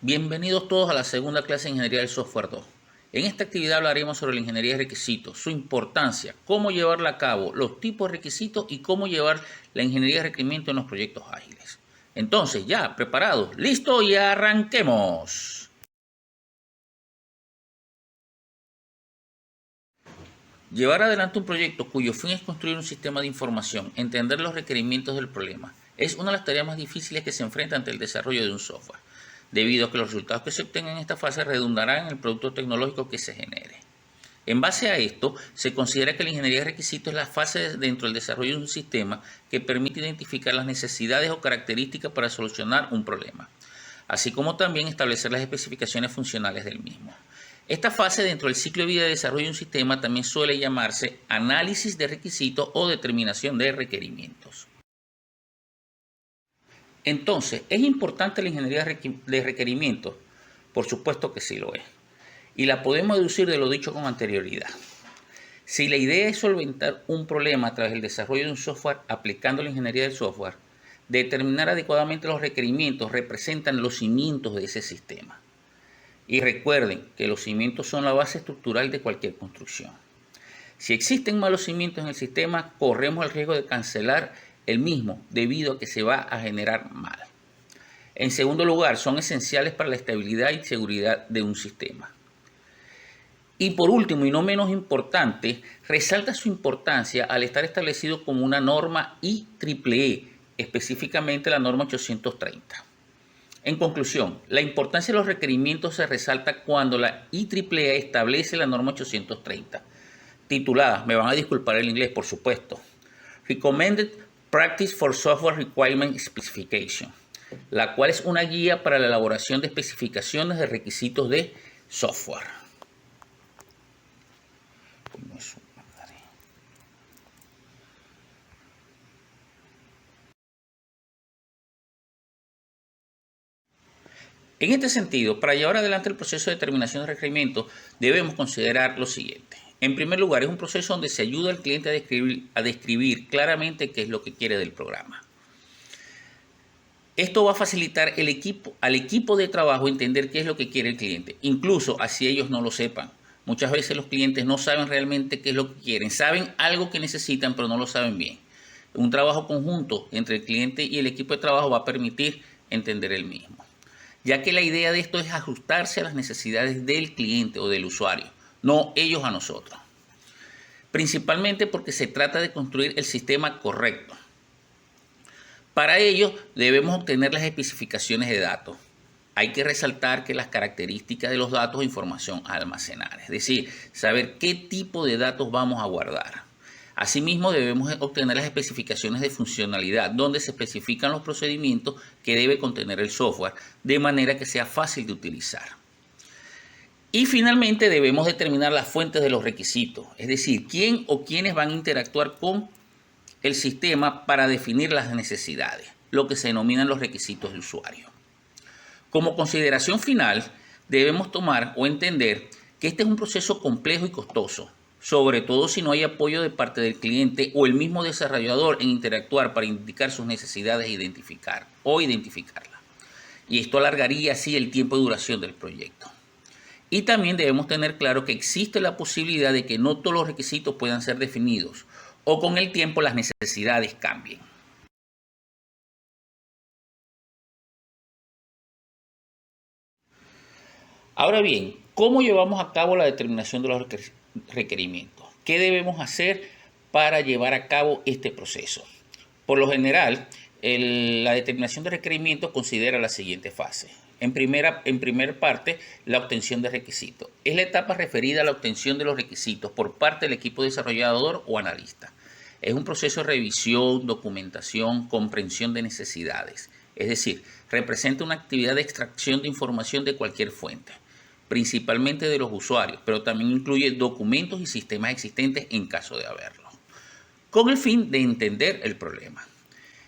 Bienvenidos todos a la segunda clase de Ingeniería del Software 2. En esta actividad hablaremos sobre la ingeniería de requisitos, su importancia, cómo llevarla a cabo, los tipos de requisitos y cómo llevar la ingeniería de requerimiento en los proyectos ágiles. Entonces, ya, preparados, listo y arranquemos. Llevar adelante un proyecto cuyo fin es construir un sistema de información, entender los requerimientos del problema, es una de las tareas más difíciles que se enfrenta ante el desarrollo de un software, debido a que los resultados que se obtengan en esta fase redundarán en el producto tecnológico que se genere. En base a esto, se considera que la ingeniería de requisitos es la fase dentro del desarrollo de un sistema que permite identificar las necesidades o características para solucionar un problema, así como también establecer las especificaciones funcionales del mismo. Esta fase dentro del ciclo de vida de desarrollo de un sistema también suele llamarse análisis de requisitos o determinación de requerimientos. Entonces, ¿es importante la ingeniería de requerimientos? Por supuesto que sí lo es. Y la podemos deducir de lo dicho con anterioridad. Si la idea es solventar un problema a través del desarrollo de un software aplicando la ingeniería del software, determinar adecuadamente los requerimientos representan los cimientos de ese sistema. Y recuerden que los cimientos son la base estructural de cualquier construcción. Si existen malos cimientos en el sistema, corremos el riesgo de cancelar el mismo debido a que se va a generar mal. En segundo lugar, son esenciales para la estabilidad y seguridad de un sistema. Y por último, y no menos importante, resalta su importancia al estar establecido como una norma IEEE, específicamente la norma 830. En conclusión, la importancia de los requerimientos se resalta cuando la IEEE establece la norma 830, titulada, me van a disculpar el inglés por supuesto, Recommended Practice for Software Requirement Specification, la cual es una guía para la elaboración de especificaciones de requisitos de software. En este sentido, para llevar adelante el proceso de determinación de requerimientos, debemos considerar lo siguiente. En primer lugar, es un proceso donde se ayuda al cliente a describir claramente qué es lo que quiere del programa. Esto va a facilitar al equipo de trabajo entender qué es lo que quiere el cliente, incluso así ellos no lo sepan. Muchas veces los clientes no saben realmente qué es lo que quieren, saben algo que necesitan, pero no lo saben bien. Un trabajo conjunto entre el cliente y el equipo de trabajo va a permitir entender el mismo, ya que la idea de esto es ajustarse a las necesidades del cliente o del usuario, no ellos a nosotros. Principalmente porque se trata de construir el sistema correcto. Para ello debemos obtener las especificaciones de datos. Hay que resaltar que las características de los datos o información a almacenar, es decir, saber qué tipo de datos vamos a guardar. Asimismo, debemos obtener las especificaciones de funcionalidad, donde se especifican los procedimientos que debe contener el software, de manera que sea fácil de utilizar. Y finalmente, debemos determinar las fuentes de los requisitos, es decir, quién o quiénes van a interactuar con el sistema para definir las necesidades, lo que se denominan los requisitos de usuario. Como consideración final, debemos tomar o entender que este es un proceso complejo y costoso, sobre todo si no hay apoyo de parte del cliente o el mismo desarrollador en interactuar para indicar sus necesidades e identificarlas. Y esto alargaría así el tiempo de duración del proyecto. Y también debemos tener claro que existe la posibilidad de que no todos los requisitos puedan ser definidos o con el tiempo las necesidades cambien. Ahora bien, ¿cómo llevamos a cabo la determinación de los requerimientos? ¿Qué debemos hacer para llevar a cabo este proceso? Por lo general, la determinación de requerimientos considera la siguiente fase. En primera parte, la obtención de requisitos. Es la etapa referida a la obtención de los requisitos por parte del equipo desarrollador o analista. Es un proceso de revisión, documentación, comprensión de necesidades. Es decir, representa una actividad de extracción de información de cualquier fuente, principalmente de los usuarios, pero también incluye documentos y sistemas existentes en caso de haberlo, con el fin de entender el problema.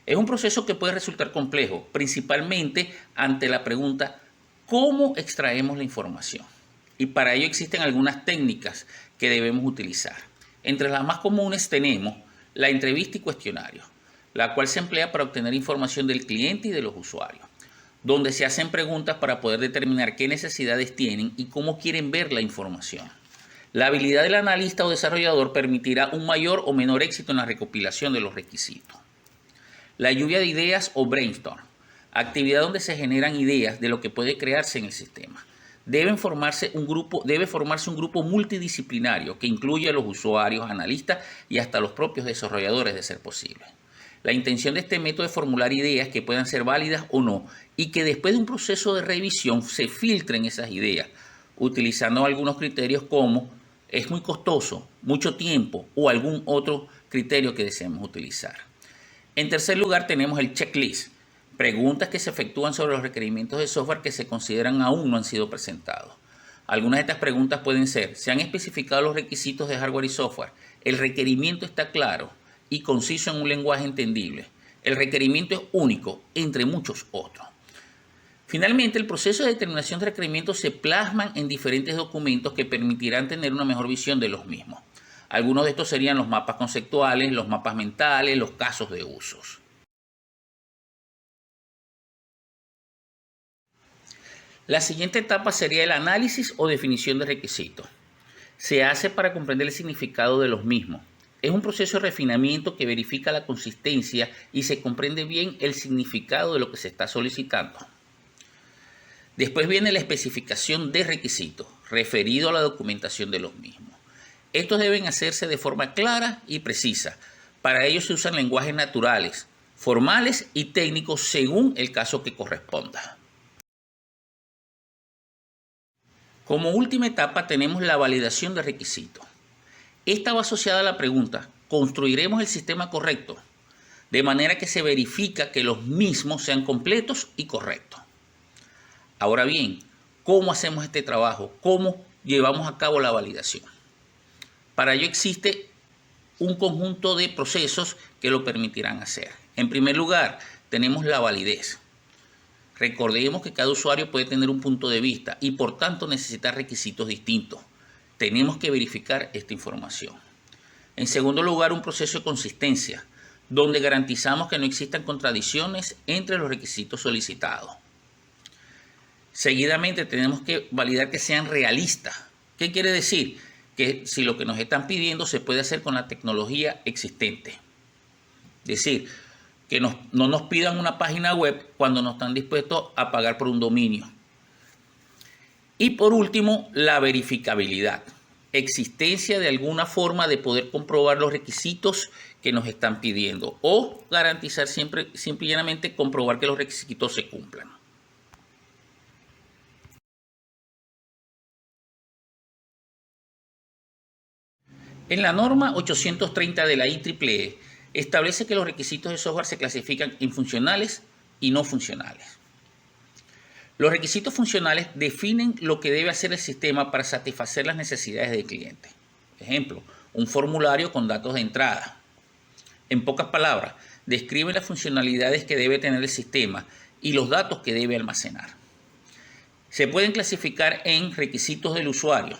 Es un proceso que puede resultar complejo, principalmente ante la pregunta ¿cómo extraemos la información? Y para ello existen algunas técnicas que debemos utilizar. Entre las más comunes tenemos la entrevista y cuestionario, la cual se emplea para obtener información del cliente y de los usuarios. donde se hacen preguntas para poder determinar qué necesidades tienen y cómo quieren ver la información. La habilidad del analista o desarrollador permitirá un mayor o menor éxito en la recopilación de los requisitos. La lluvia de ideas o brainstorm, actividad donde se generan ideas de lo que puede crearse en el sistema. Debe formarse un grupo multidisciplinario que incluya a los usuarios, analistas y hasta los propios desarrolladores de ser posible. La intención de este método es formular ideas que puedan ser válidas o no y que después de un proceso de revisión se filtren esas ideas, utilizando algunos criterios como es muy costoso, mucho tiempo o algún otro criterio que deseemos utilizar. En tercer lugar tenemos el checklist, preguntas que se efectúan sobre los requerimientos de software que se consideran aún no han sido presentados. Algunas de estas preguntas pueden ser, ¿se han especificado los requisitos de hardware y software? ¿El requerimiento está claro y conciso en un lenguaje entendible? ¿El requerimiento es único, entre muchos otros? Finalmente, el proceso de determinación de requerimientos se plasman en diferentes documentos que permitirán tener una mejor visión de los mismos. Algunos de estos serían los mapas conceptuales, los mapas mentales, los casos de usos. La siguiente etapa sería el análisis o definición de requisitos. Se hace para comprender el significado de los mismos. Es un proceso de refinamiento que verifica la consistencia y se comprende bien el significado de lo que se está solicitando. Después viene la especificación de requisitos, referido a la documentación de los mismos. Estos deben hacerse de forma clara y precisa. Para ello se usan lenguajes naturales, formales y técnicos según el caso que corresponda. Como última etapa tenemos la validación de requisitos. Esta va asociada a la pregunta, ¿construiremos el sistema correcto? De manera que se verifica que los mismos sean completos y correctos. Ahora bien, ¿cómo hacemos este trabajo? ¿Cómo llevamos a cabo la validación? Para ello existe un conjunto de procesos que lo permitirán hacer. En primer lugar, tenemos la validez. Recordemos que cada usuario puede tener un punto de vista y por tanto necesita requisitos distintos. Tenemos que verificar esta información. En segundo lugar, un proceso de consistencia, donde garantizamos que no existan contradicciones entre los requisitos solicitados. Seguidamente tenemos que validar que sean realistas. ¿Qué quiere decir? Que si lo que nos están pidiendo se puede hacer con la tecnología existente. Es decir, que no nos pidan una página web cuando no están dispuestos a pagar por un dominio. Y por último, la verificabilidad. Existencia de alguna forma de poder comprobar los requisitos que nos están pidiendo o garantizar simple y llanamente comprobar que los requisitos se cumplan. En la norma 830 de la IEEE establece que los requisitos de software se clasifican en funcionales y no funcionales. Los requisitos funcionales definen lo que debe hacer el sistema para satisfacer las necesidades del cliente. Ejemplo, un formulario con datos de entrada. En pocas palabras, describe las funcionalidades que debe tener el sistema y los datos que debe almacenar. Se pueden clasificar en requisitos del usuario,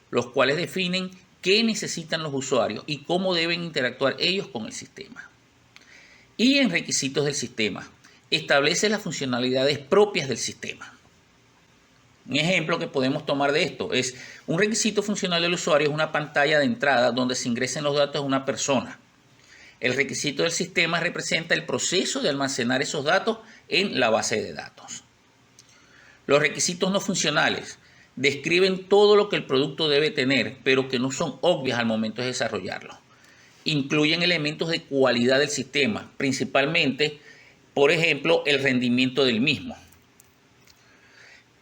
los cuales definen qué necesitan los usuarios y cómo deben interactuar ellos con el sistema. Y en requisitos del sistema, establece las funcionalidades propias del sistema. Un ejemplo que podemos tomar de esto es un requisito funcional del usuario es una pantalla de entrada donde se ingresen los datos de una persona. El requisito del sistema representa el proceso de almacenar esos datos en la base de datos. Los requisitos no funcionales describen todo lo que el producto debe tener, pero que no son obvias al momento de desarrollarlo. Incluyen elementos de cualidad del sistema, principalmente, por ejemplo, el rendimiento del mismo.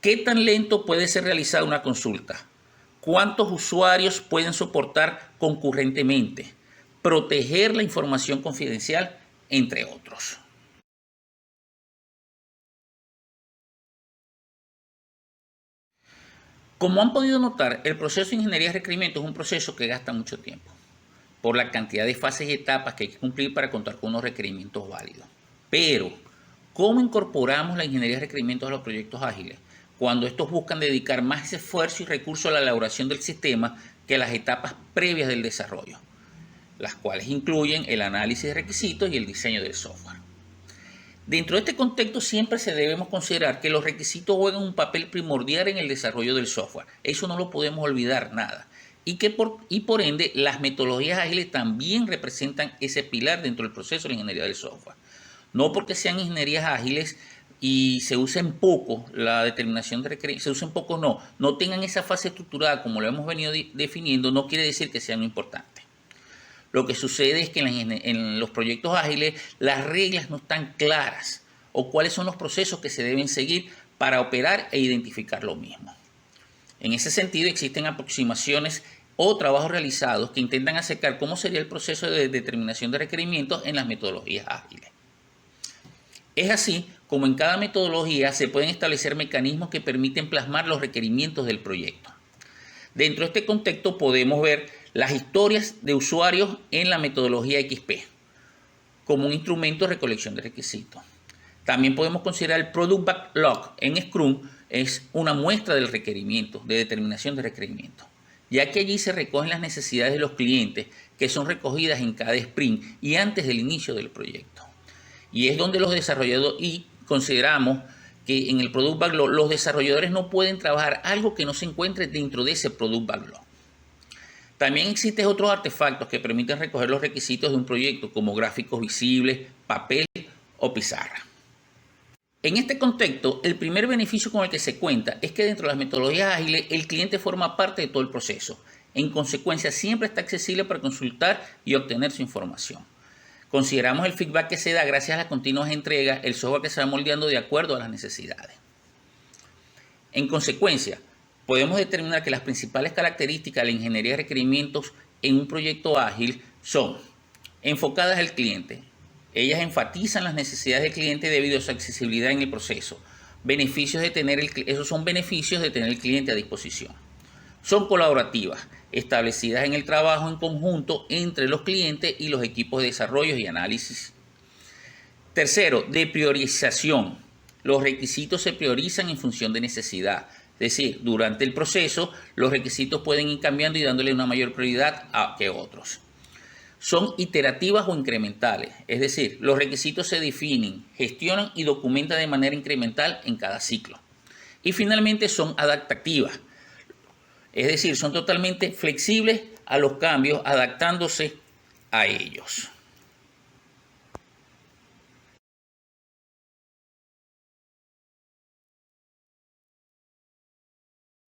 ¿Qué tan lento puede ser realizada una consulta? ¿Cuántos usuarios pueden soportar concurrentemente? Proteger la información confidencial, entre otros. Como han podido notar, el proceso de ingeniería de requerimientos es un proceso que gasta mucho tiempo, por la cantidad de fases y etapas que hay que cumplir para contar con unos requerimientos válidos. Pero, ¿cómo incorporamos la ingeniería de requerimientos a los proyectos ágiles? Cuando estos buscan dedicar más esfuerzo y recursos a la elaboración del sistema que las etapas previas del desarrollo, las cuales incluyen el análisis de requisitos y el diseño del software. Dentro de este contexto siempre debemos considerar que los requisitos juegan un papel primordial en el desarrollo del software. Eso no lo podemos olvidar nada. Y por ende, las metodologías ágiles también representan ese pilar dentro del proceso de la ingeniería del software. No porque sean ingenierías ágiles y se usen poco la determinación de requerimientos, se usen poco no tengan esa fase estructurada como lo hemos venido definiendo, no quiere decir que sea no importante. Lo que sucede es que en los proyectos ágiles las reglas no están claras o cuáles son los procesos que se deben seguir para operar e identificar lo mismo. En ese sentido existen aproximaciones o trabajos realizados que intentan acercar cómo sería el proceso de determinación de requerimientos en las metodologías ágiles. Es así como en cada metodología se pueden establecer mecanismos que permiten plasmar los requerimientos del proyecto. Dentro de este contexto podemos ver las historias de usuarios en la metodología XP como un instrumento de recolección de requisitos. También podemos considerar el Product Backlog en Scrum, es una muestra del requerimiento, de determinación de requerimientos, ya que allí se recogen las necesidades de los clientes que son recogidas en cada sprint y antes del inicio del proyecto. Y es donde los desarrolladores, y consideramos que en el Product Backlog los desarrolladores no pueden trabajar algo que no se encuentre dentro de ese Product Backlog. También existen otros artefactos que permiten recoger los requisitos de un proyecto, como gráficos visibles, papel o pizarra. En este contexto, el primer beneficio con el que se cuenta es que dentro de las metodologías ágiles el cliente forma parte de todo el proceso. En consecuencia, siempre está accesible para consultar y obtener su información. Consideramos el feedback que se da gracias a las continuas entregas, el software que se va moldeando de acuerdo a las necesidades. En consecuencia, podemos determinar que las principales características de la ingeniería de requerimientos en un proyecto ágil son enfocadas al cliente. Ellas enfatizan las necesidades del cliente debido a su accesibilidad en el proceso. Esos son beneficios de tener el cliente a disposición. Son colaborativas, establecidas en el trabajo en conjunto entre los clientes y los equipos de desarrollo y análisis. Tercero, de priorización. Los requisitos se priorizan en función de necesidad. Es decir, durante el proceso, los requisitos pueden ir cambiando y dándole una mayor prioridad que otros. Son iterativas o incrementales, es decir, los requisitos se definen, gestionan y documentan de manera incremental en cada ciclo. Y finalmente son adaptativas, es decir, son totalmente flexibles a los cambios, adaptándose a ellos.